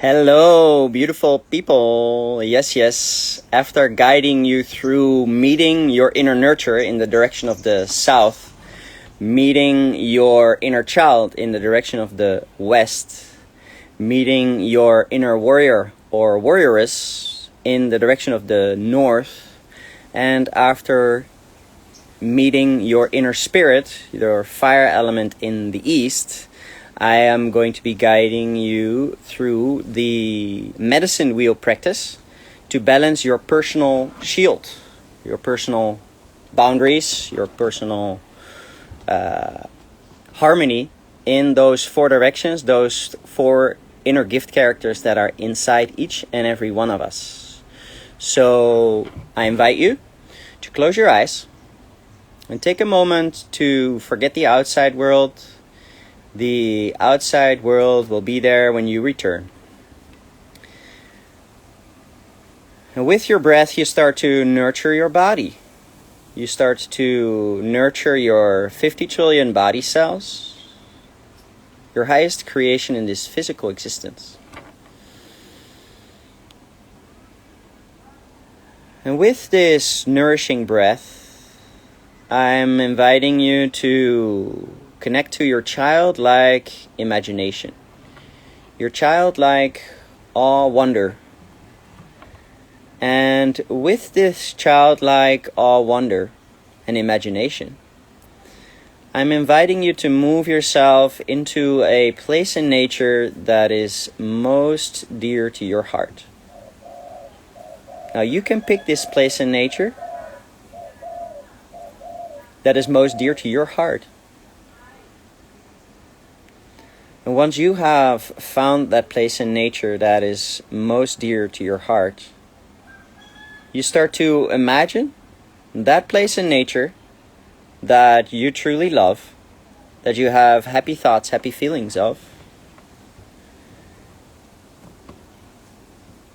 Hello, beautiful people. Yes. After guiding you through meeting your inner nurture in the direction of the south, meeting your inner child in the direction of the west, meeting your inner warrior or warrioress in the direction of the north, and after meeting your inner spirit, your fire element in the east, I am going to be guiding you through the medicine wheel practice to balance your personal shield, your personal boundaries, your personal harmony in those four directions, those four inner gift characters that are inside each and every one of us. So I invite you to close your eyes and take a moment to forget the outside world. The outside world will be there when you return. And with your breath, you start to nurture your body. You start to nurture your 50 trillion body cells, your highest creation in this physical existence. And with this nourishing breath, I'm inviting you to connect to your childlike imagination, your childlike awe, wonder. And with this childlike awe, wonder, and imagination, I'm inviting you to move yourself into a place in nature that is most dear to your heart. Now you can pick this place in nature that is most dear to your heart. And once you have found that place in nature that is most dear to your heart, you start to imagine that place in nature that you truly love, that you have happy thoughts, happy feelings of.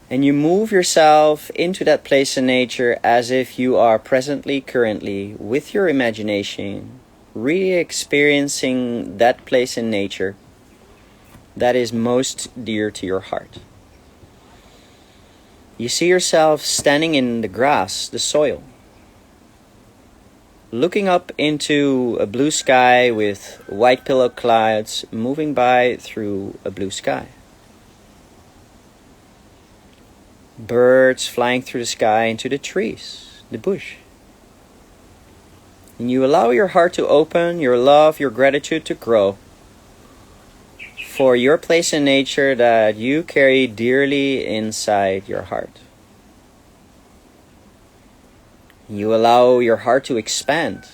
And you move yourself into that place in nature as if you are presently, currently, with your imagination, re-experiencing that place in nature that is most dear to your heart. You see yourself standing in the grass, the soil, looking up into a blue sky with white pillow clouds moving by through a blue sky. Birds flying through the sky into the trees, the bush. And you allow your heart to open, your love, your gratitude to grow for your place in nature that you carry dearly inside your heart. You allow your heart to expand,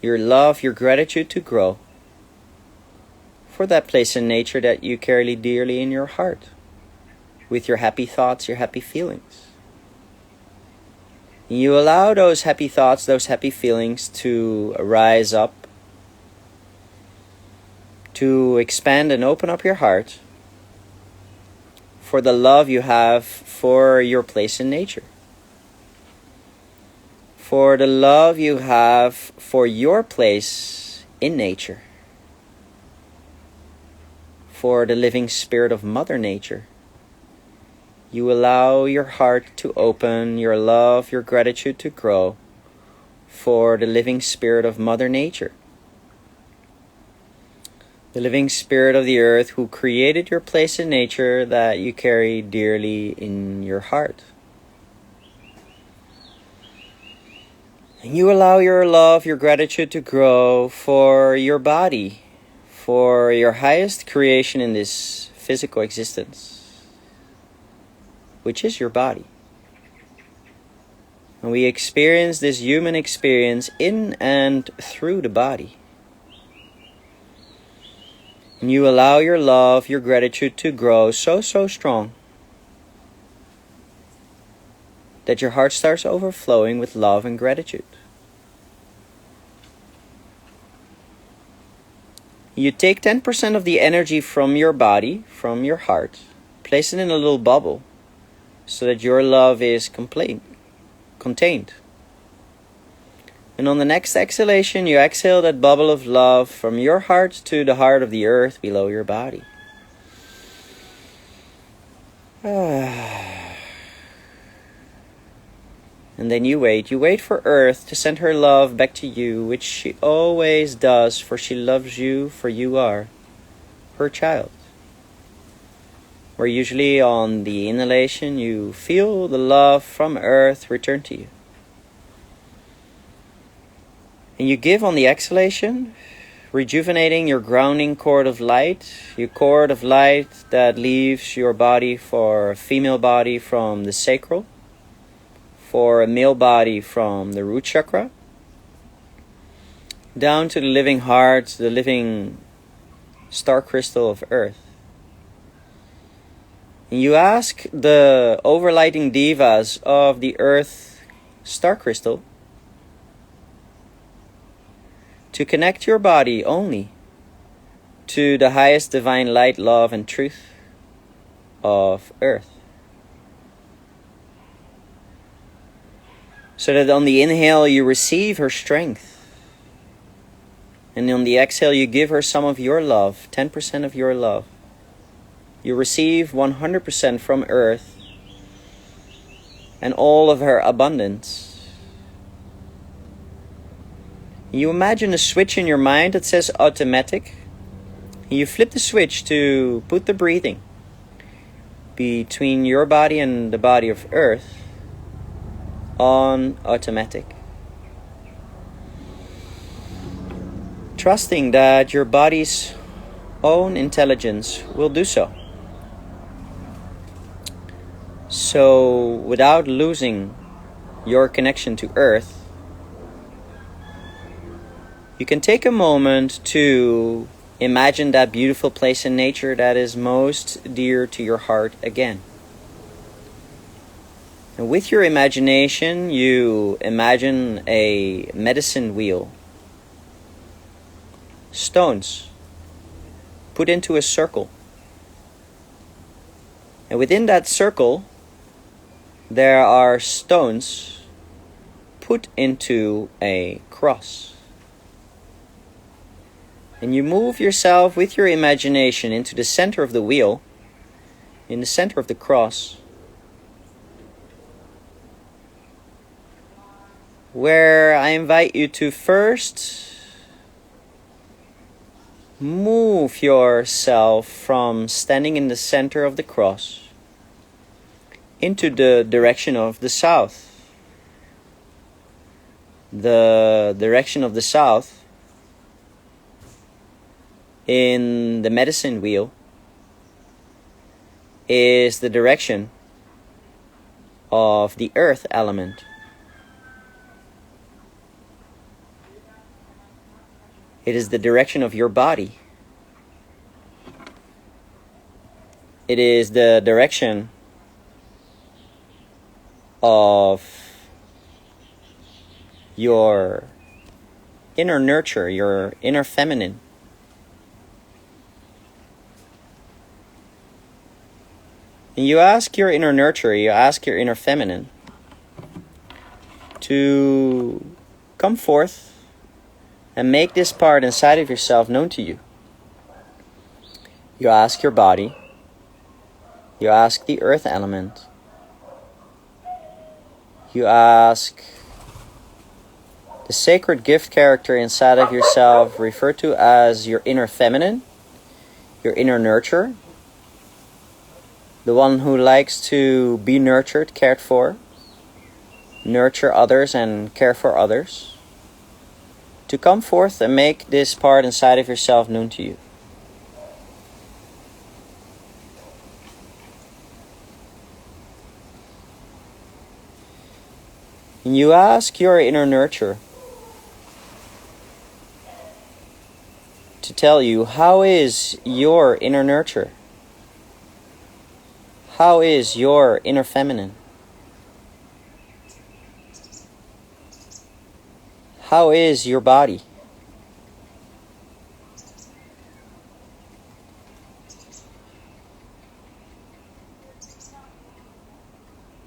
your love, your gratitude to grow for that place in nature that you carry dearly in your heart, with your happy thoughts, your happy feelings. You allow those happy thoughts, those happy feelings to rise up, to expand and open up your heart for the love you have for your place in nature, for the love you have for your place in nature, for the living spirit of Mother Nature. You allow your heart to open, your love, your gratitude to grow for the living spirit of Mother Nature, the living spirit of the earth who created your place in nature that you carry dearly in your heart. And you allow your love, your gratitude to grow for your body, for your highest creation in this physical existence, which is your body. And we experience this human experience in and through the body. And you allow your love, your gratitude to grow so strong that your heart starts overflowing with love and gratitude. You take 10% of the energy from your body, from your heart, place it in a little bubble so that your love is contained. And on the next exhalation, you exhale that bubble of love from your heart to the heart of the earth below your body. And then you wait for Earth to send her love back to you, which she always does, for she loves you, for you are her child. Where usually on the inhalation you feel the love from Earth return to you. And you give on the exhalation, rejuvenating your grounding cord of light, your cord of light that leaves your body for a female body from the sacral, for a male body from the root chakra, down to the living heart, the living star crystal of Earth. And you ask the overlighting devas of the Earth star crystal to connect your body only to the highest divine light, love, and truth of Earth. So that on the inhale you receive her strength, and on the exhale you give her some of your love, 10% of your love. You receive 100% from Earth and all of her abundance. You imagine a switch in your mind that says automatic. You flip the switch to put the breathing between your body and the body of Earth on automatic. Trusting that your body's own intelligence will do so. So, without losing your connection to Earth, you can take a moment to imagine that beautiful place in nature that is most dear to your heart again. And with your imagination, you imagine a medicine wheel. Stones put into a circle. And within that circle, there are stones put into a cross. And you move yourself with your imagination into the center of the wheel, in the center of the cross, where I invite you to first move yourself from standing in the center of the cross into the direction of the south. The direction of the south in the medicine wheel is the direction of the earth element. It is the direction of your body. It is the direction of your inner nurture, your inner feminine. And you ask your inner nurture, you ask your inner feminine to come forth and make this part inside of yourself known to you. You ask your body, you ask the earth element, you ask the sacred gift character inside of yourself, referred to as your inner feminine, your inner nurture, the one who likes to be nurtured, cared for, nurture others and care for others, to come forth and make this part inside of yourself known to you. And you ask your inner nurture to tell you, how is your inner nurture? How is your inner feminine? How is your body?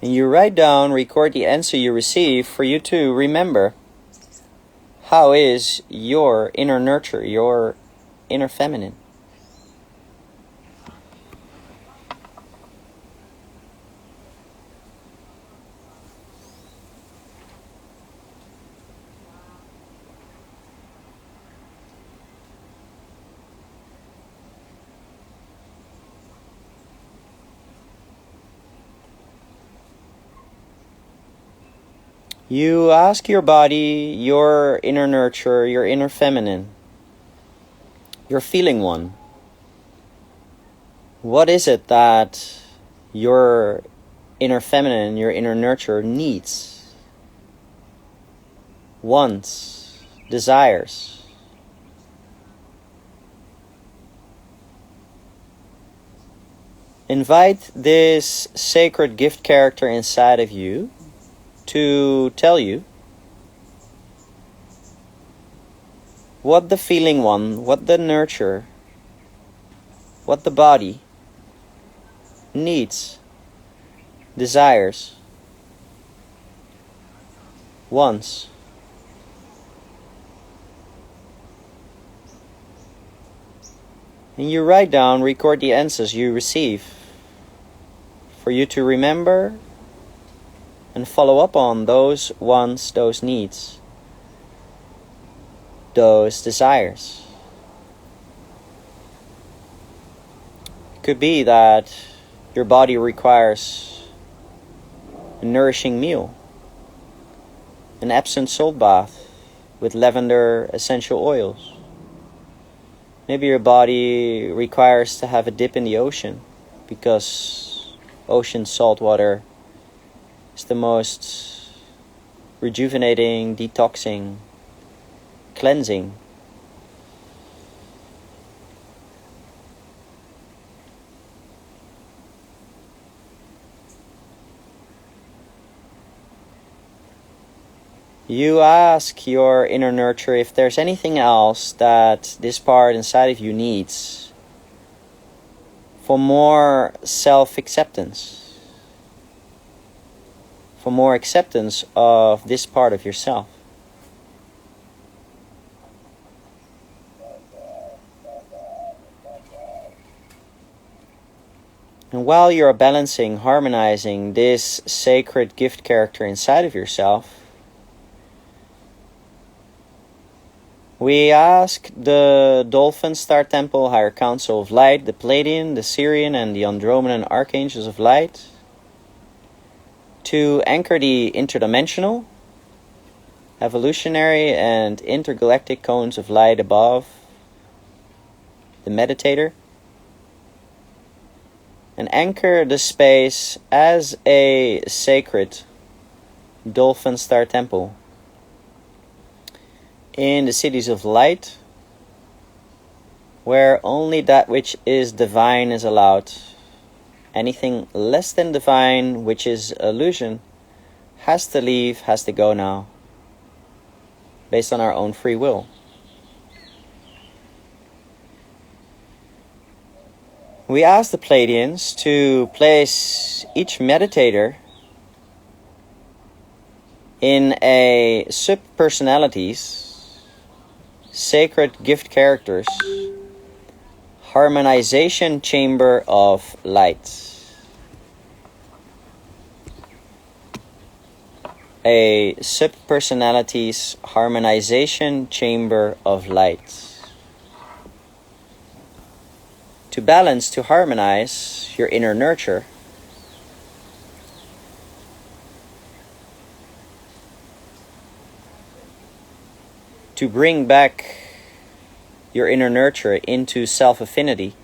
And you write down, record the answer you receive for you to remember. How is your inner nurture, your inner feminine? You ask your body, your inner nurture, your inner feminine, your feeling one, what is it that your inner feminine, your inner nurture needs, wants, desires? Invite this sacred gift character inside of you to tell you what the feeling one, what the nurture, what the body needs, desires, wants. And you write down, record the answers you receive for you to remember and follow up on those wants, those needs, those desires. It could be that your body requires a nourishing meal, an Epsom salt bath with lavender essential oils. Maybe your body requires to have a dip in the ocean because ocean salt water is the most rejuvenating, detoxing, cleansing. You ask your inner nurture if there's anything else that this part inside of you needs for more self-acceptance, for more acceptance of this part of yourself. And while you're balancing, harmonizing this sacred gift character inside of yourself, we ask the Dolphin Star Temple, Higher Council of Light, the Pleiadian, the Syrian, and the Andromedan Archangels of Light to anchor the interdimensional, evolutionary, and intergalactic cones of light above the meditator, and anchor the space as a sacred Dolphin Star Temple in the cities of light, where only that which is divine is allowed. Anything less than divine, which is illusion, has to leave, has to go now, based on our own free will. We ask the Pleiadians to place each meditator in a subpersonalities, sacred gift characters, harmonization chamber of light. A subpersonalities harmonization chamber of light. To balance, to harmonize your inner nurture, to bring back your inner nurture into self-affinity,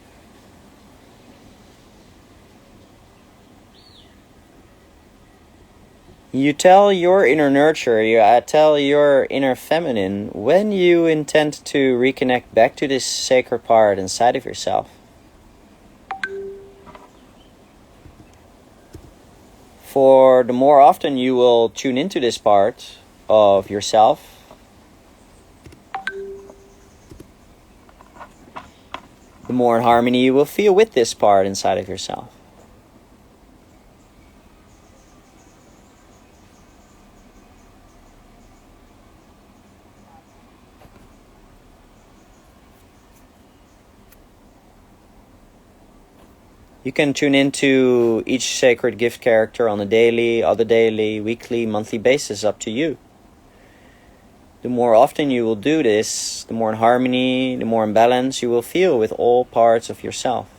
you tell your inner nurture, you tell your inner feminine when you intend to reconnect back to this sacred part inside of yourself. For the more often you will tune into this part of yourself, the more in harmony you will feel with this part inside of yourself. You can tune into each sacred gift character on a daily, other daily, weekly, monthly basis, up to you. The more often you will do this, the more in harmony, the more in balance you will feel with all parts of yourself.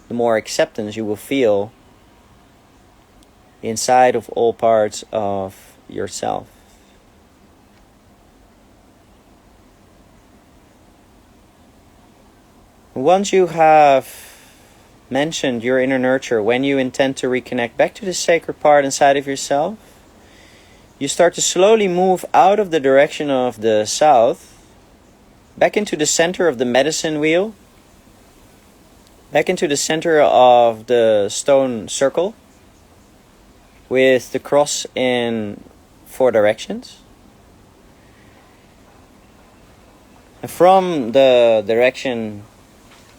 The more acceptance you will feel inside of all parts of yourself. Once you have mentioned your inner nurture, when you intend to reconnect back to the sacred part inside of yourself, you start to slowly move out of the direction of the south, back into the center of the medicine wheel, back into the center of the stone circle, with the cross in 4 directions. And from the direction,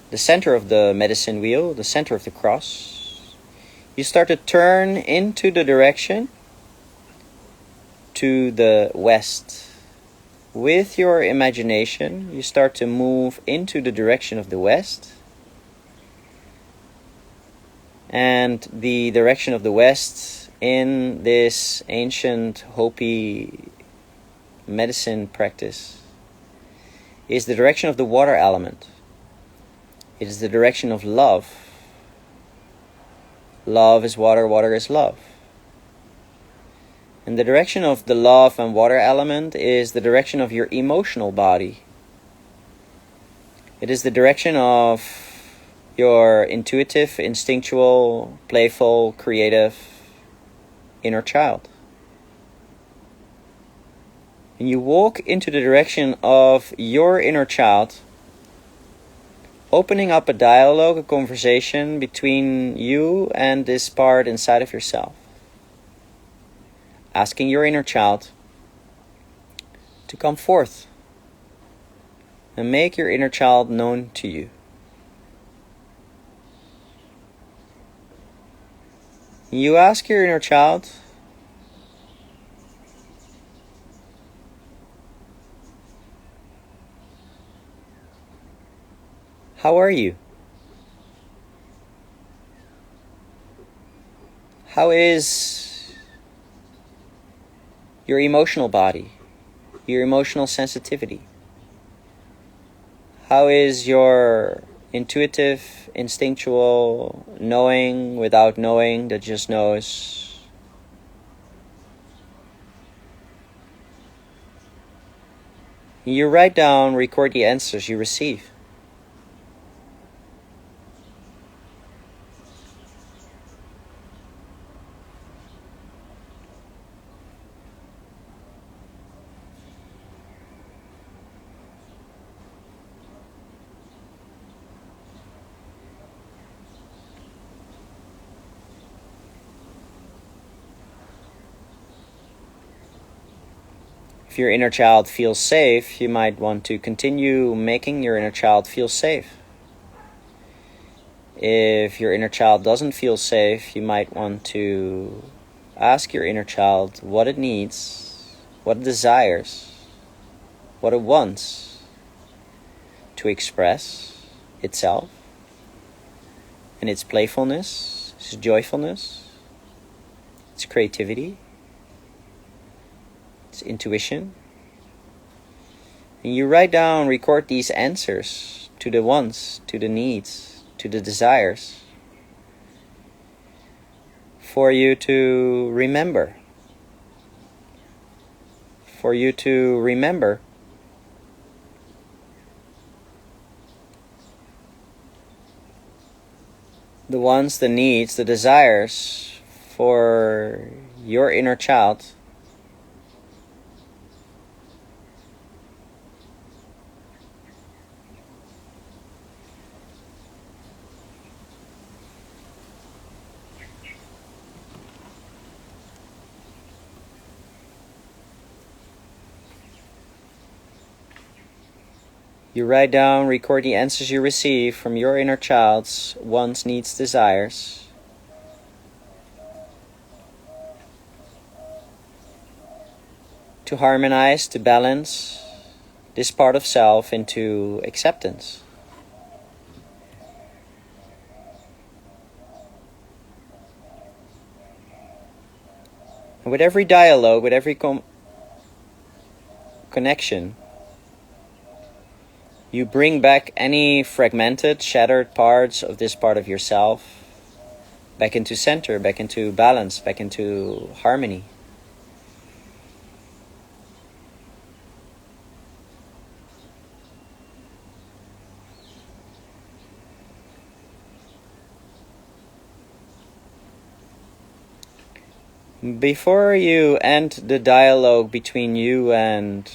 the center of the medicine wheel, the center of the cross, you start to turn into the direction to the west. With your imagination, you start to move into the direction of the west. And the direction of the west in this ancient Hopi medicine practice is the direction of the water element. It is the direction of love. Love is water, water is love. And the direction of the love and water element is the direction of your emotional body. It is the direction of your intuitive, instinctual, playful, creative inner child. And you walk into the direction of your inner child, opening up a dialogue, a conversation between you and this part inside of yourself. Asking your inner child to come forth and make your inner child known to you. You ask your inner child, how are you? How is your emotional body, your emotional sensitivity? How is your intuitive, instinctual, knowing without knowing that just knows? You write down, record the answers you receive. If your inner child feels safe, you might want to continue making your inner child feel safe. If your inner child doesn't feel safe, you might want to ask your inner child what it needs, what it desires, what it wants to express itself and its playfulness, its joyfulness, its creativity, intuition. And you write down, record these answers to the wants, to the needs, to the desires, for you to remember. For you to remember the wants, the needs, the desires for your inner child. You write down, record the answers you receive from your inner child's wants, needs, desires. To harmonize, to balance this part of self into acceptance. And with every dialogue, with every connection, you bring back any fragmented, shattered parts of this part of yourself back into center, back into balance, back into harmony. Before you end the dialogue between you and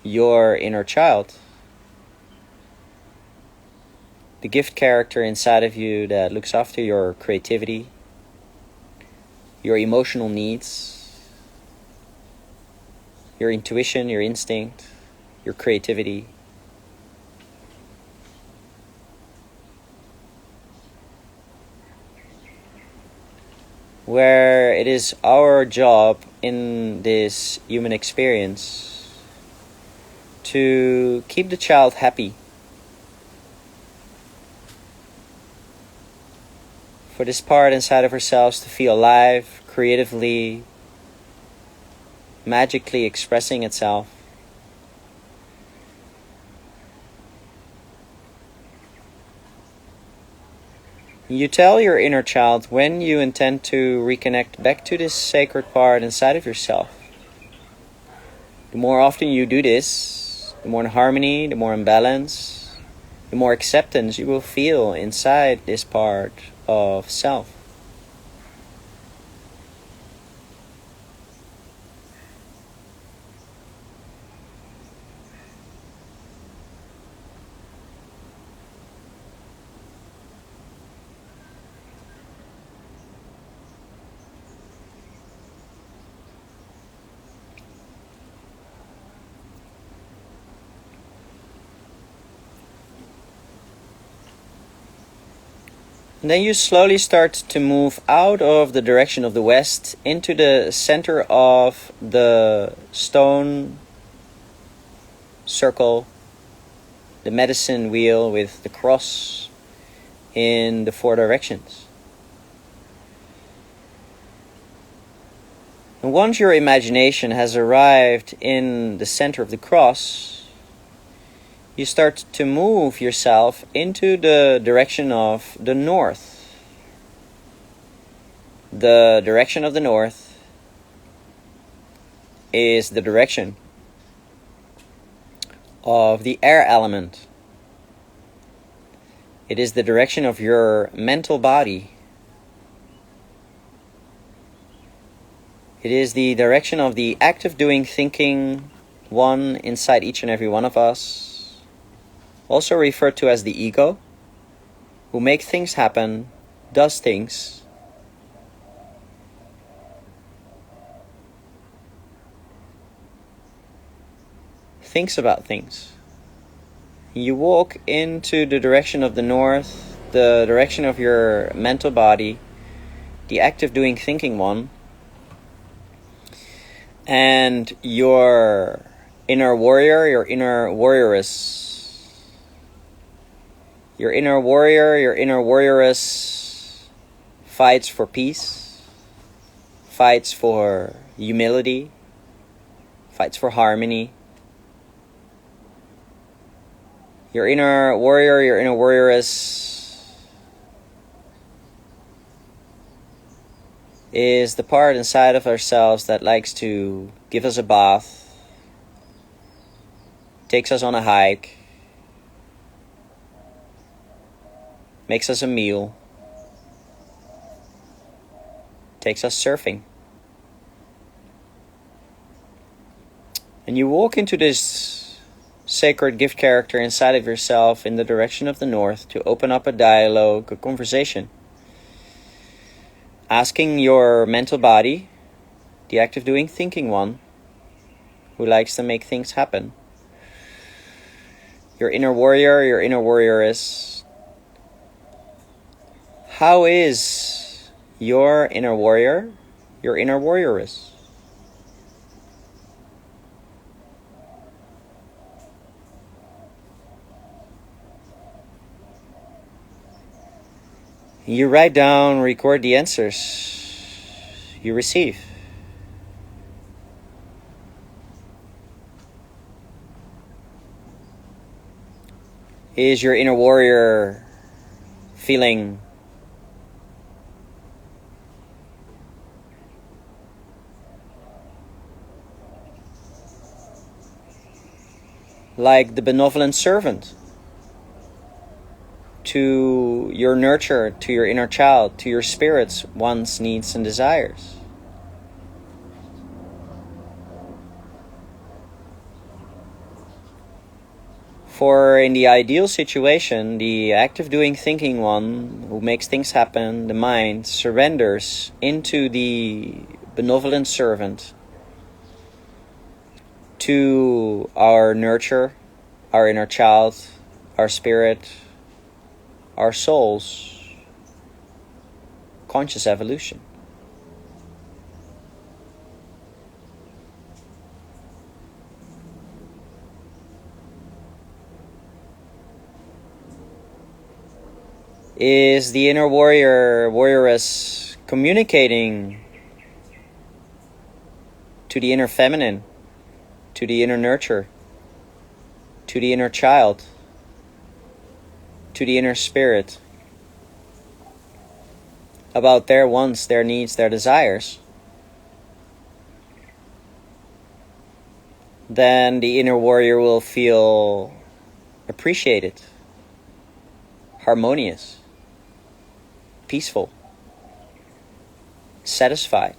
your inner child, the gift character inside of you that looks after your creativity, your emotional needs, your intuition, your instinct, your creativity. Where it is our job in this human experience to keep the child happy. For this part inside of ourselves to feel alive, creatively, magically expressing itself. You tell your inner child when you intend to reconnect back to this sacred part inside of yourself. The more often you do this, the more in harmony, the more in balance, the more acceptance you will feel inside this part of self. And then you slowly start to move out of the direction of the west into the center of the stone circle, the medicine wheel with the cross in the four directions. And once your imagination has arrived in the center of the cross, you start to move yourself into the direction of the north. The direction of the north is the direction of the air element. It is the direction of your mental body. It is the direction of the active doing thinking one inside each and every one of us. Also referred to as the ego, who makes things happen, does things. Thinks about things. You walk into the direction of the north, the direction of your mental body, the active doing thinking one, and your inner warrior, your inner warrioress. Your inner warrior, your inner warrioress fights for peace, fights for humility, fights for harmony. Your inner warrior, your inner warrioress is the part inside of ourselves that likes to give us a bath, takes us on a hike, makes us a meal, takes us surfing. And you walk into this sacred gift character inside of yourself in the direction of the north to open up a dialogue, a conversation. Asking your mental body, the active doing thinking one, who likes to make things happen. Your inner warrior, your inner warrioress. How is your inner warrior, your inner warrioress? You write down, record the answers you receive. Is your inner warrior feeling like the benevolent servant to your nurture, to your inner child, to your spirit's wants, needs, and desires? For in the ideal situation, the active doing thinking one who makes things happen, the mind, surrenders into the benevolent servant, to our nurture, our inner child, our spirit, our soul's conscious evolution. Is the inner warrior, warrioress communicating to the inner feminine, to the inner nurture, to the inner child, to the inner spirit, about their wants, their needs, their desires? Then the inner warrior will feel appreciated, harmonious, peaceful, satisfied,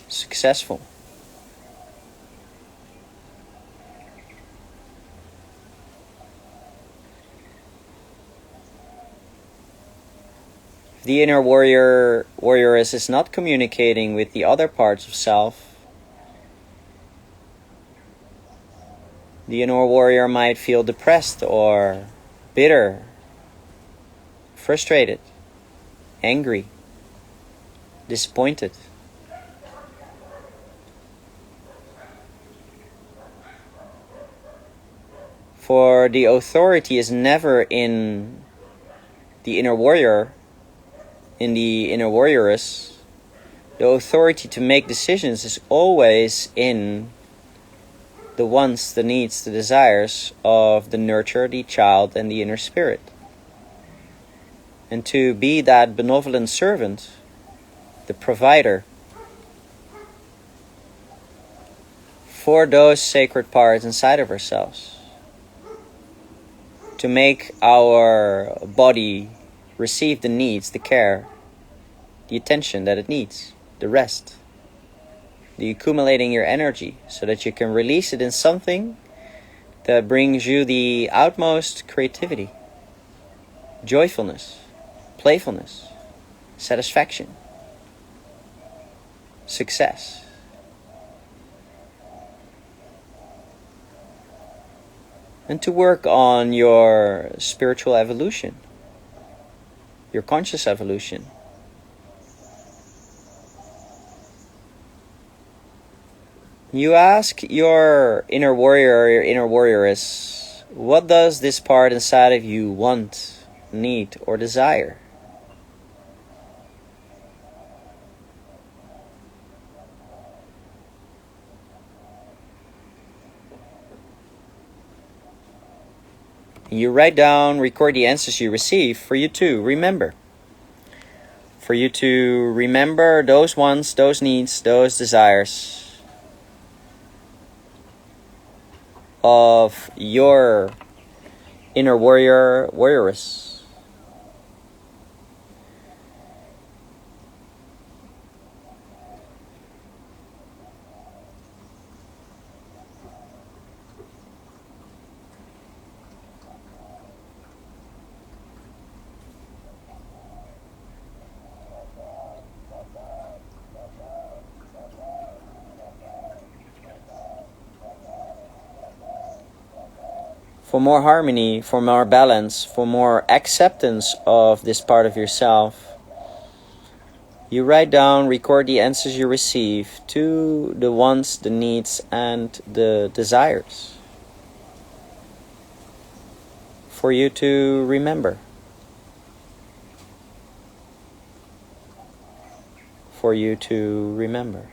successful. The inner warrior, warrioress is not communicating with the other parts of self. The inner warrior might feel depressed or bitter, frustrated, angry, disappointed. For the authority is never in the inner warrior, in the inner warrioress. The authority to make decisions is always in the wants, the needs, the desires of the nurture, the child, and the inner spirit. And to be that benevolent servant, the provider, for those sacred parts inside of ourselves. To make our body receive the needs, the care, the attention that it needs, the rest, the accumulating your energy so that you can release it in something that brings you the utmost creativity, joyfulness, playfulness, satisfaction, success. And to work on your spiritual evolution, your conscious evolution. You ask your inner warrior or your inner warrioress, what does this part inside of you want, need, or desire? You write down, record the answers you receive for you to remember. For you to remember those wants, those needs, those desires of your inner warrior, warrioress. For more harmony, for more balance, for more acceptance of this part of yourself, you write down, record the answers you receive to the wants, the needs, and the desires for you to remember. For you to remember.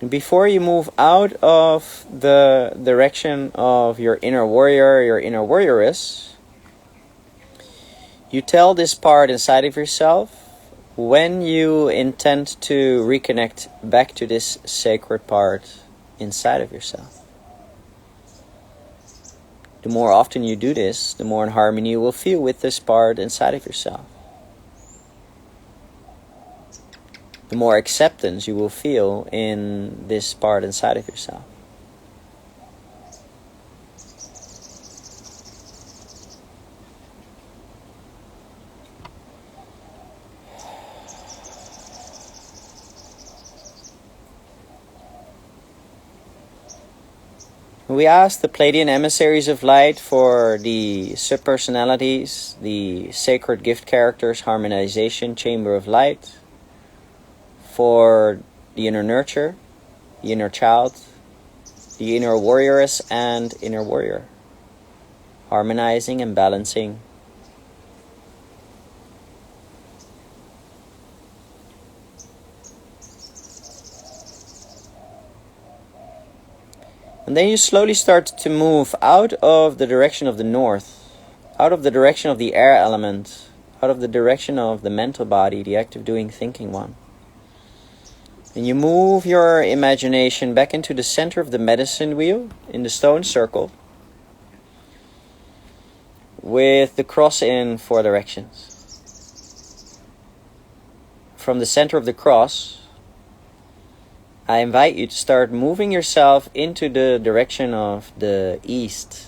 Before you move out of the direction of your inner warrior, your inner warrioress, you tell this part inside of yourself when you intend to reconnect back to this sacred part inside of yourself. The more often you do this, the more in harmony you will feel with this part inside of yourself. the more acceptance you will feel in this part inside of yourself. We asked the Pleiadian emissaries of light for the subpersonalities, the sacred gift characters, harmonization, chamber of light, for the inner nurture, the inner child, the inner warrioress and inner warrior, harmonizing and balancing. And then you slowly start to move out of the direction of the north, out of the direction of the air element, out of the direction of the mental body, the active doing thinking one. And you move your imagination back into the center of the medicine wheel in the stone circle with the cross in 4 directions. From the center of the cross, I invite you to start moving yourself into the direction of the east.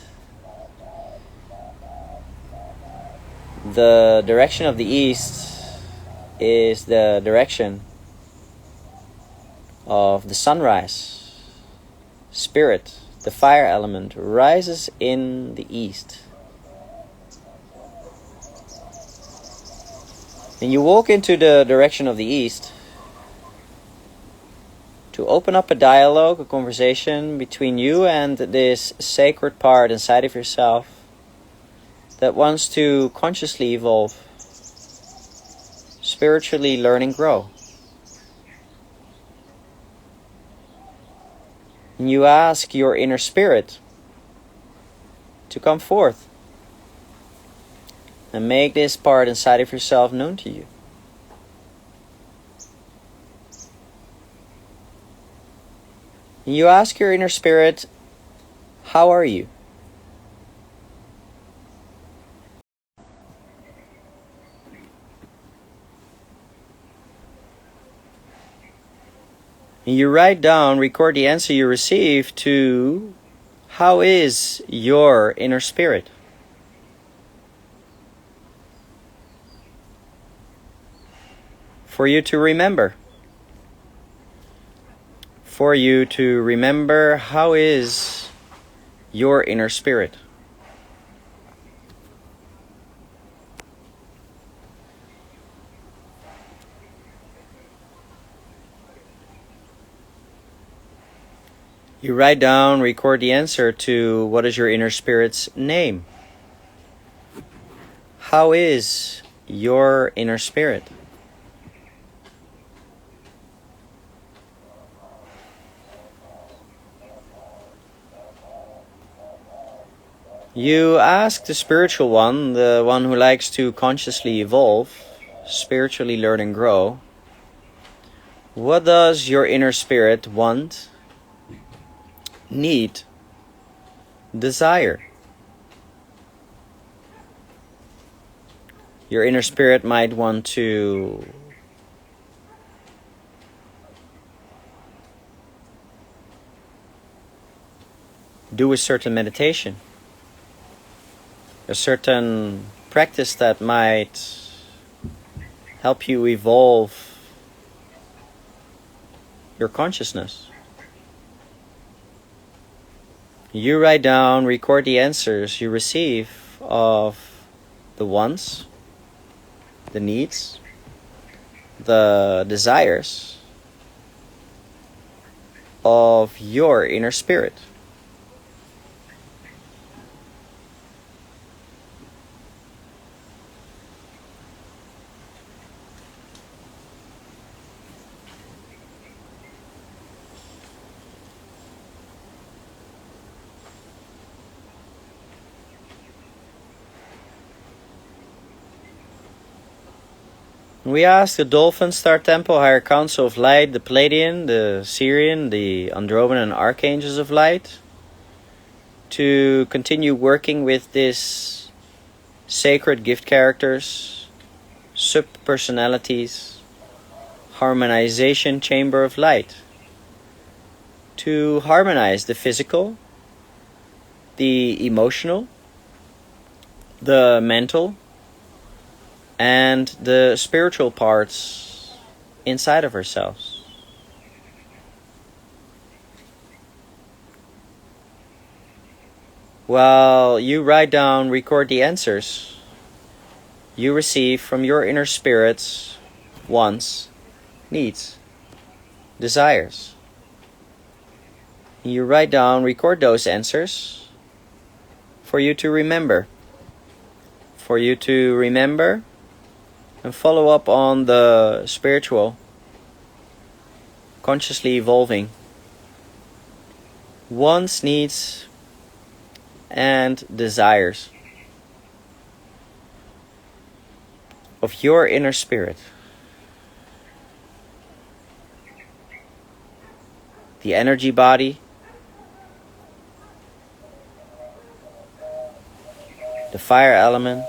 The direction of the east is the direction of the sunrise. Spirit, the fire element, rises in the east. And you walk into the direction of the east to open up a dialogue, a conversation between you and this sacred part inside of yourself that wants to consciously evolve, spiritually learn and grow. And you ask your inner spirit to come forth and make this part inside of yourself known to you. And you ask your inner spirit, how are you? And you write down, record the answer you receive to, how is your inner spirit? For you to remember. For you to remember, how is your inner spirit? You write down, record the answer to, what is your inner spirit's name? How is your inner spirit? You ask the spiritual one, the one who likes to consciously evolve, spiritually learn and grow, what does your inner spirit want, need, desire? Your inner spirit might want to do a certain meditation, a certain practice that might help you evolve your consciousness. You write down, record the answers you receive of the wants, the needs, the desires of your inner spirit. We ask the Dolphin, Star Temple, Higher Council of Light, the Pleiadian, the Syrian, the Andromedan Archangels of Light to continue working with this sacred gift characters, subpersonalities, harmonization chamber of light, to harmonize the physical, the emotional, the mental, and the spiritual parts inside of ourselves. While you write down, record the answers you receive from your inner spirits, wants, needs, desires. You write down, record those answers for you to remember. For you to remember and follow up on the spiritual, consciously evolving wants, needs, and desires of your inner spirit. The energy body, the fire element,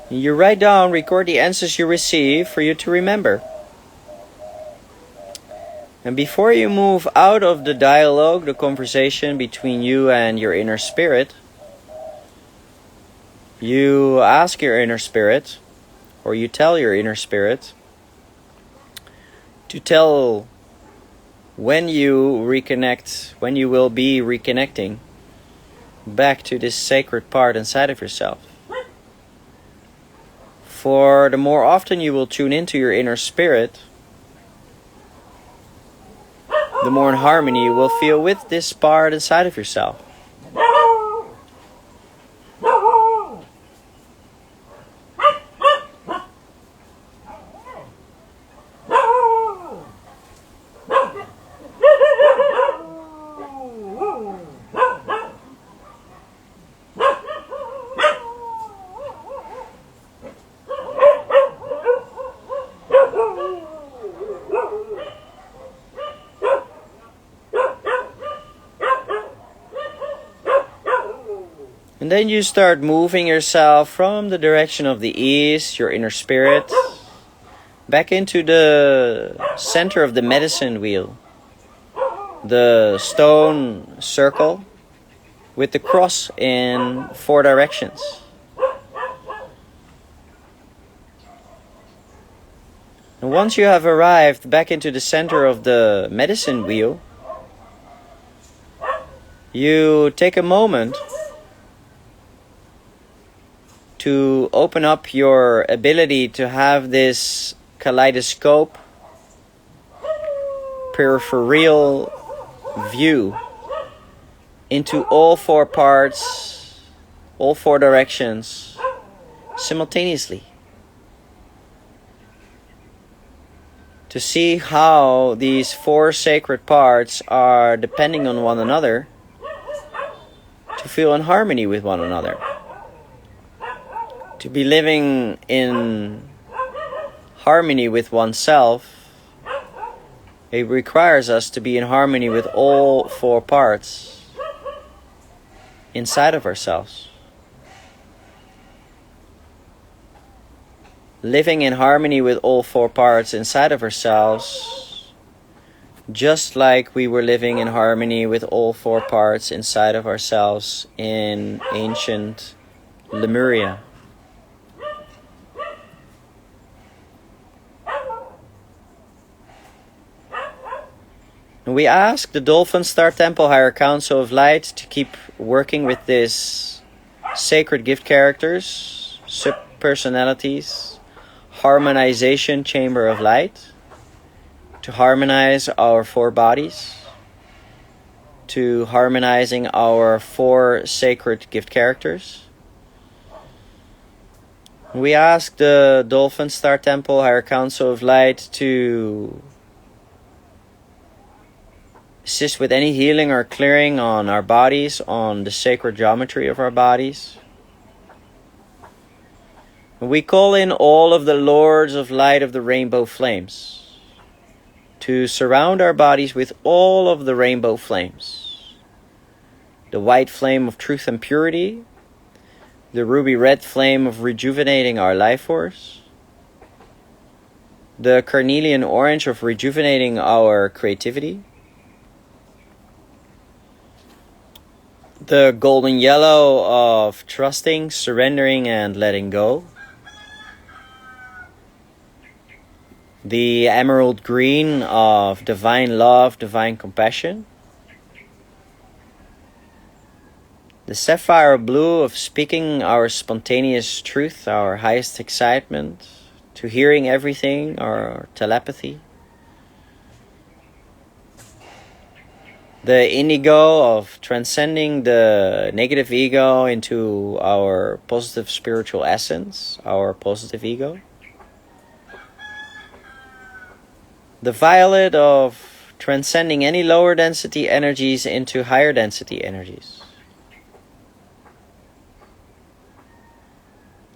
you write down, record the answers you receive for you to remember. And before you move out of the dialogue, the conversation between you and your inner spirit, you ask your inner spirit, or you tell your inner spirit, to tell when you reconnect, when you will be reconnecting back to this sacred part inside of yourself. For the more often you will tune into your inner spirit, the more in harmony you will feel with this part inside of yourself. And then you start moving yourself from the direction of the east, your inner spirit, back into the center of the medicine wheel, the stone circle with the cross in 4 directions. And once you have arrived back into the center of the medicine wheel, you take a moment to open up your ability to have this kaleidoscope, peripheral view into all 4 parts, all 4 directions, simultaneously. To see how these 4 sacred parts are depending on one another, to feel in harmony with one another. To be living in harmony with oneself, it requires us to be in harmony with all 4 parts inside of ourselves. Living in harmony with all 4 parts inside of ourselves, just like we were living in harmony with all 4 parts inside of ourselves in ancient Lemuria. And we ask the Dolphin Star Temple Higher Council of Light to keep working with this sacred gift characters, subpersonalities, harmonization chamber of light, to harmonize our 4 bodies, to harmonizing our 4 sacred gift characters. We ask the Dolphin Star Temple Higher Council of Light to assist with any healing or clearing on our bodies, on the sacred geometry of our bodies. We call in all of the Lords of Light of the Rainbow Flames to surround our bodies with all of the rainbow flames, the white flame of truth and purity, the ruby red flame of rejuvenating our life force, the carnelian orange of rejuvenating our creativity, the golden yellow of trusting, surrendering, and letting go, the emerald green of divine love, divine compassion, the sapphire blue of speaking our spontaneous truth, our highest excitement, to hearing everything, our telepathy, the indigo of transcending the negative ego into our positive spiritual essence, our positive ego, the violet of transcending any lower density energies into higher density energies.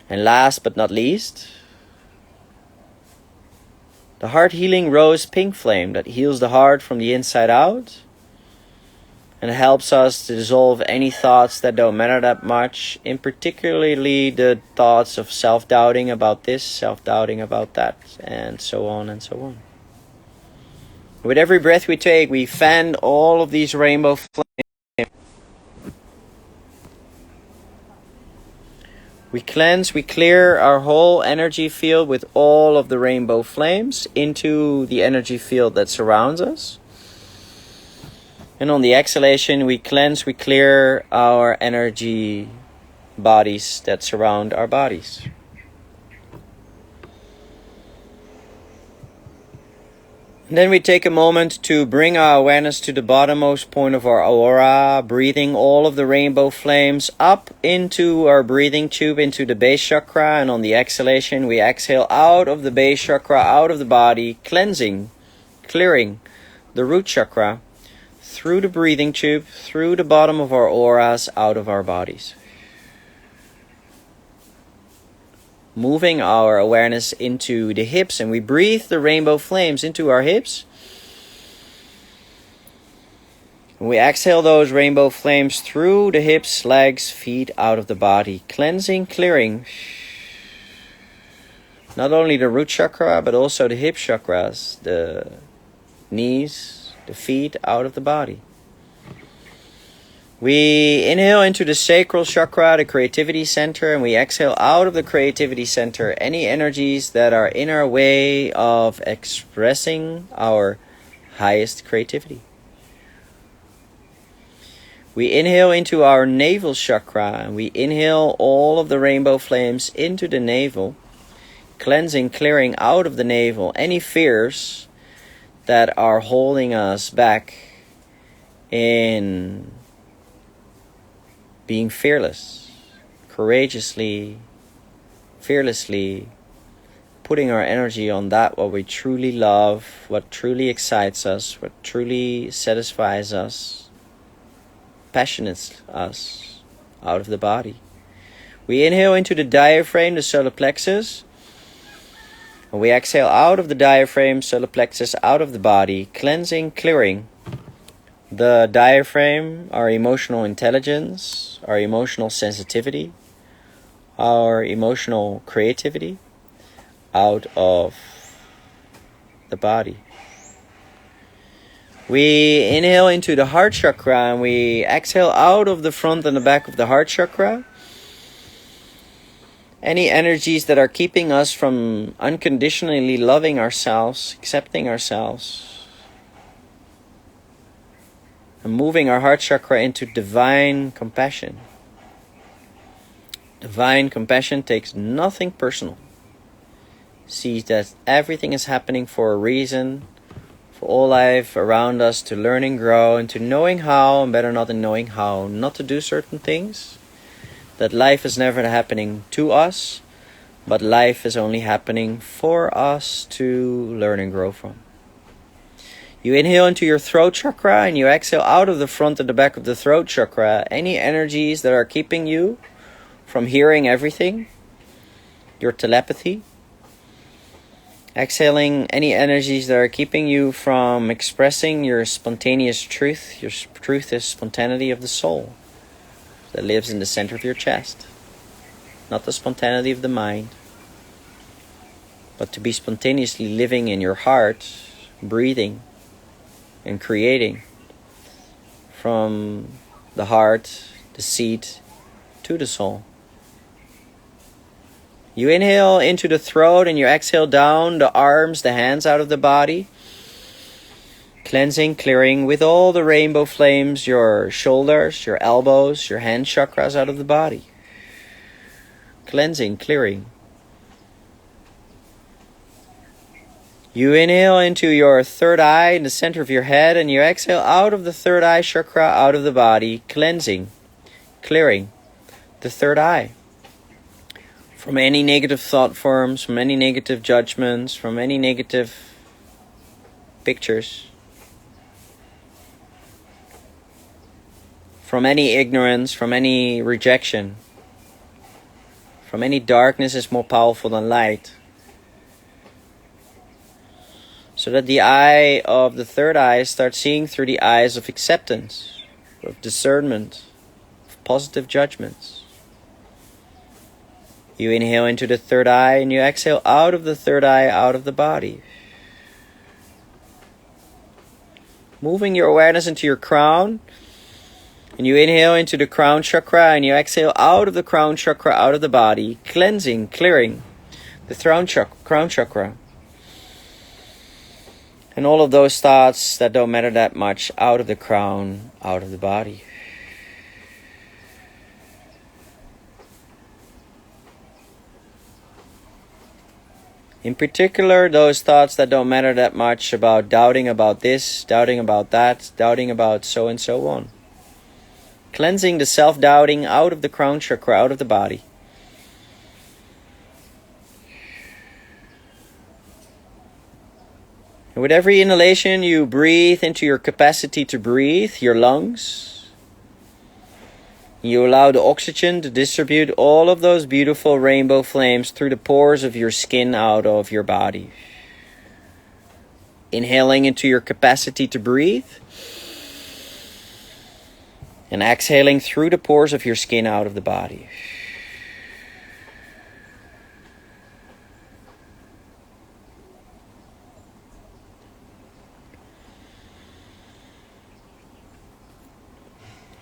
And last but not least, the heart healing rose pink flame that heals the heart from the inside out and helps us to dissolve any thoughts that don't matter that much, in particularly the thoughts of self-doubting about this, self-doubting about that, and so on and so on. With every breath we take, we fan all of these rainbow flames. We cleanse, we clear our whole energy field with all of the rainbow flames into the energy field that surrounds us. And on the exhalation, we cleanse, we clear our energy bodies that surround our bodies. And then we take a moment to bring our awareness to the bottommost point of our aura, breathing all of the rainbow flames up into our breathing tube, into the base chakra. And on the exhalation, we exhale out of the base chakra, out of the body, cleansing, clearing the root chakra through the breathing tube, through the bottom of our auras, out of our bodies. Moving our awareness into the hips, and we breathe the rainbow flames into our hips. And we exhale those rainbow flames through the hips, legs, feet, out of the body, cleansing, clearing not only the root chakra, but also the hip chakras, the knees, the feet, out of the body. We inhale into the sacral chakra, the creativity center, and we exhale out of the creativity center any energies that are in our way of expressing our highest creativity. We inhale into our navel chakra, and we inhale all of the rainbow flames into the navel, cleansing, clearing out of the navel any fears that are holding us back in being fearless, courageously, fearlessly, putting our energy on that what we truly love, what truly excites us, what truly satisfies us, passionates us, out of the body. We inhale into the diaphragm, the solar plexus, and we exhale out of the diaphragm, solar plexus, out of the body, cleansing, clearing the diaphragm, our emotional intelligence, our emotional sensitivity, our emotional creativity, out of the body. We inhale into the heart chakra, and we exhale out of the front and the back of the heart chakra any energies that are keeping us from unconditionally loving ourselves, accepting ourselves, and moving our heart chakra into divine compassion. Divine compassion takes nothing personal. Sees that everything is happening for a reason, for all life around us to learn and grow, and to knowing how, and better not in knowing how, not to do certain things. That life is never happening to us, but life is only happening for us to learn and grow from. You inhale into your throat chakra, and you exhale out of the front and the back of the throat chakra any energies that are keeping you from hearing everything, your telepathy. Exhaling any energies that are keeping you from expressing your spontaneous truth. Your truth is spontaneity of the soul. that lives in the center of your chest. Not the spontaneity of the mind, but to be spontaneously living in your heart, breathing and creating from the heart, the seat, to the soul. You inhale into the throat and you exhale down the arms, the hands out of the body. Cleansing, clearing with all the rainbow flames, your shoulders, your elbows, your hand chakras out of the body. Cleansing, clearing. You inhale into your third eye in the center of your head and you exhale out of the third eye chakra, out of the body, cleansing, clearing the third eye. From any negative thought forms, from any negative judgments, from any negative pictures, from any ignorance, from any rejection, from any darkness is more powerful than light. So that the eye of the third eye starts seeing through the eyes of acceptance, of discernment, of positive judgments. You inhale into the third eye and you exhale out of the third eye, out of the body. Moving your awareness into your crown. And you inhale into the crown chakra and you exhale out of the crown chakra, out of the body. Cleansing, clearing the crown chakra. And all of those thoughts that don't matter that much out of the crown, out of the body. In particular, those thoughts that don't matter that much about doubting about this, doubting about that, doubting about so and so on. Cleansing the self-doubting out of the crown chakra, out of the body. And with every inhalation, you breathe into your capacity to breathe, your lungs. You allow the oxygen to distribute all of those beautiful rainbow flames through the pores of your skin out of your body. Inhaling into your capacity to breathe. And exhaling through the pores of your skin out of the body.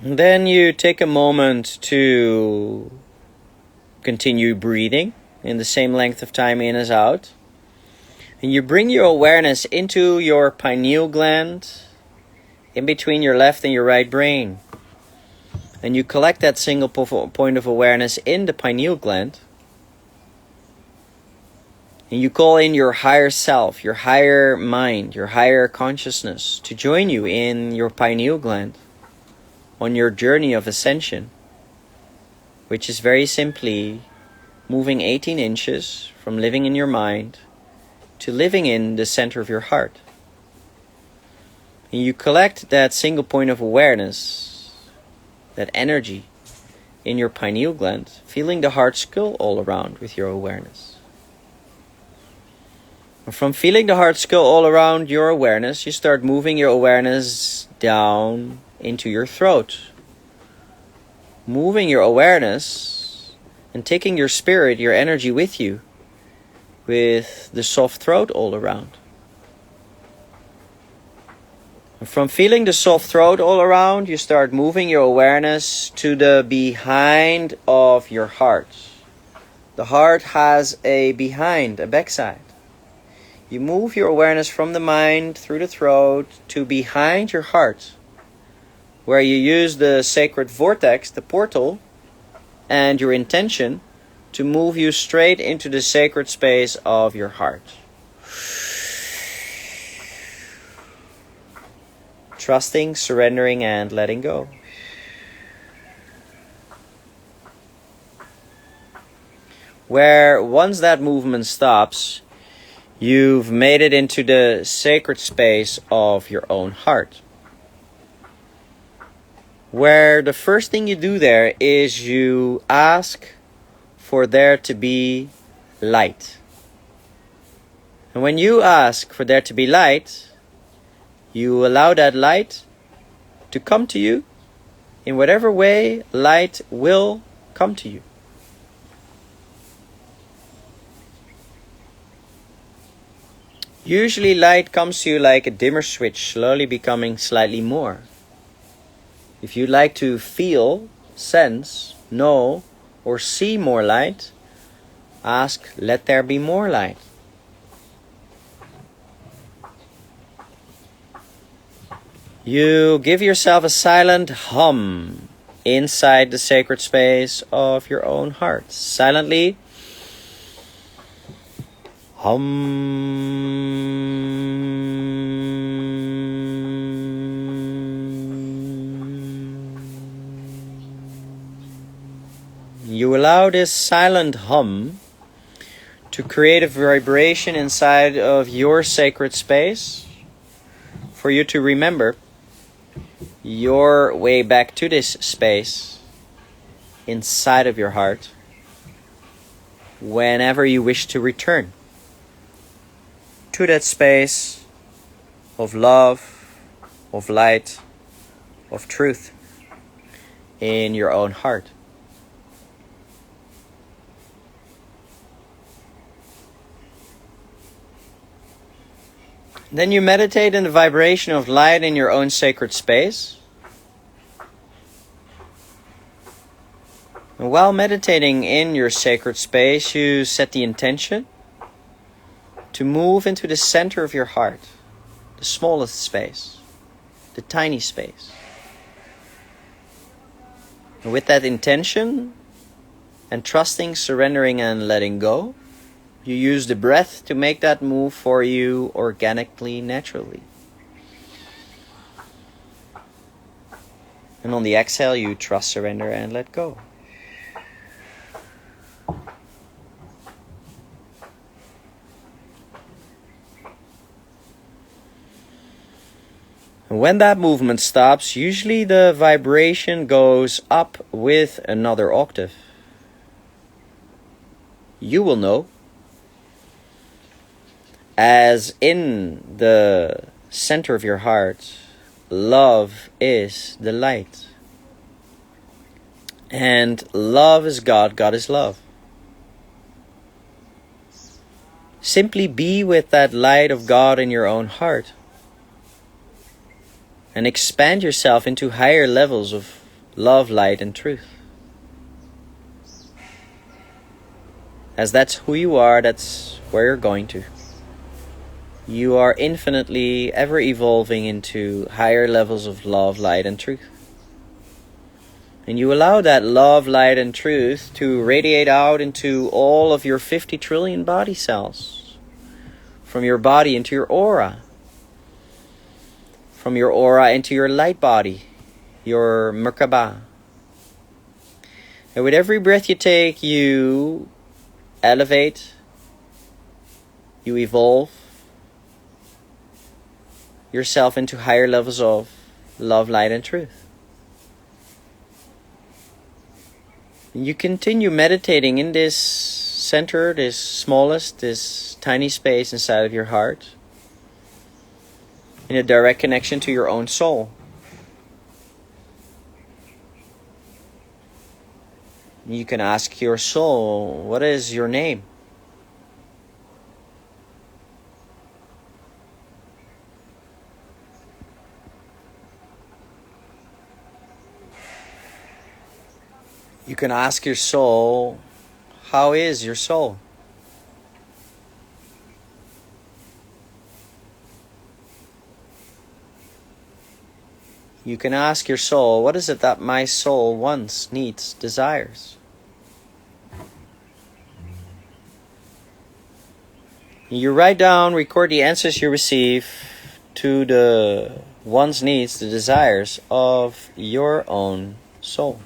And then you take a moment to continue breathing in the same length of time in as out. And you bring your awareness into your pineal gland, in between your left and your right brain. And you collect that single point of awareness in the pineal gland. And you call in your higher self, your higher mind, your higher consciousness to join you in your pineal gland on your journey of ascension, which is very simply moving 18 inches from living in your mind to living in the center of your heart. And you collect that single point of awareness, that energy in your pineal gland, feeling the heart skull all around with your awareness. And from feeling the heart skull all around your awareness, you start moving your awareness down into your throat. Moving your awareness and taking your spirit, your energy with you, with the soft throat all around. And from feeling the soft throat all around, you start moving your awareness to the behind of your heart. The heart has a behind, a backside. You move your awareness from the mind through the throat to behind your heart, where you use the sacred vortex, the portal, and your intention to move you straight into the sacred space of your heart. Trusting, surrendering, and letting go. Where once that movement stops, you've made it into the sacred space of your own heart. Where the first thing you do there is you ask for there to be light. And when you ask for there to be light, you allow that light to come to you In whatever way, light will come to you. Usually light comes to you like a dimmer switch, slowly becoming slightly more. If you'd like to feel, sense, know, or see more light, ask, let there be more light. You give yourself a silent hum inside the sacred space of your own heart. Silently hum. You allow this silent hum to create a vibration inside of your sacred space for you to remember your way back to this space inside of your heart whenever you wish to return to that space of love, of light, of truth in your own heart. Then you meditate in the vibration of light in your own sacred space. And while meditating in your sacred space, you set the intention to move into the center of your heart, the smallest space, the tiny space. And with that intention, and trusting, surrendering, and letting go, you use the breath to make that move for you organically, naturally. And on the exhale, you trust, surrender, and let go. And when that movement stops, usually the vibration goes up with another octave. You will know, as in the center of your heart, love is the light. And love is God, God is love. Simply be with that light of God in your own heart. And expand yourself into higher levels of love, light, and truth. As that's who you are, that's where you're going to. You are infinitely ever evolving into higher levels of love, light, and truth. And you allow that love, light, and truth to radiate out into all of your 50 trillion body cells. From your body into your aura. From your aura into your light body, your Merkaba. And with every breath you take, you elevate, you evolve yourself into higher levels of love, light, and truth. And you continue meditating in this center, this smallest, this tiny space inside of your heart, in a direct connection to your own soul. You can ask your soul, what is your name? You can ask your soul, how is your soul? You can ask your soul, what is it that my soul wants, needs, desires? You write down, record the answers you receive to the wants, needs, the desires of your own soul.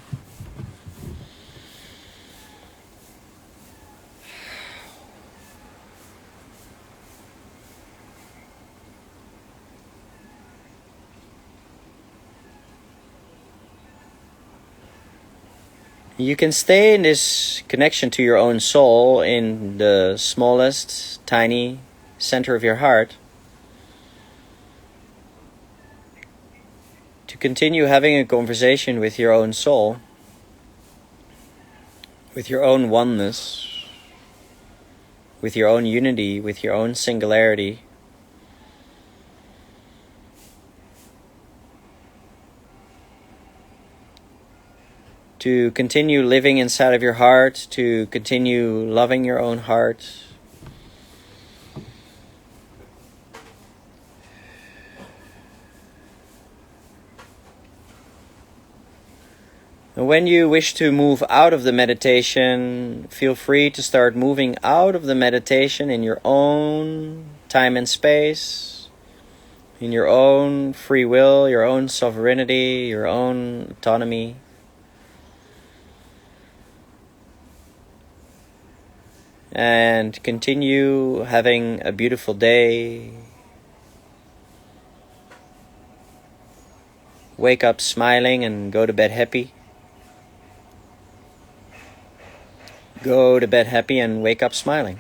You can stay in this connection to your own soul in the smallest, tiny center of your heart to continue having a conversation with your own soul, with your own oneness, with your own unity, with your own singularity. To continue living inside of your heart, to continue loving your own heart. And when you wish to move out of the meditation, feel free to start moving out of the meditation in your own time and space, in your own free will, your own sovereignty, your own autonomy. And continue having a beautiful day. Wake up smiling and go to bed happy. Go to bed happy and wake up smiling.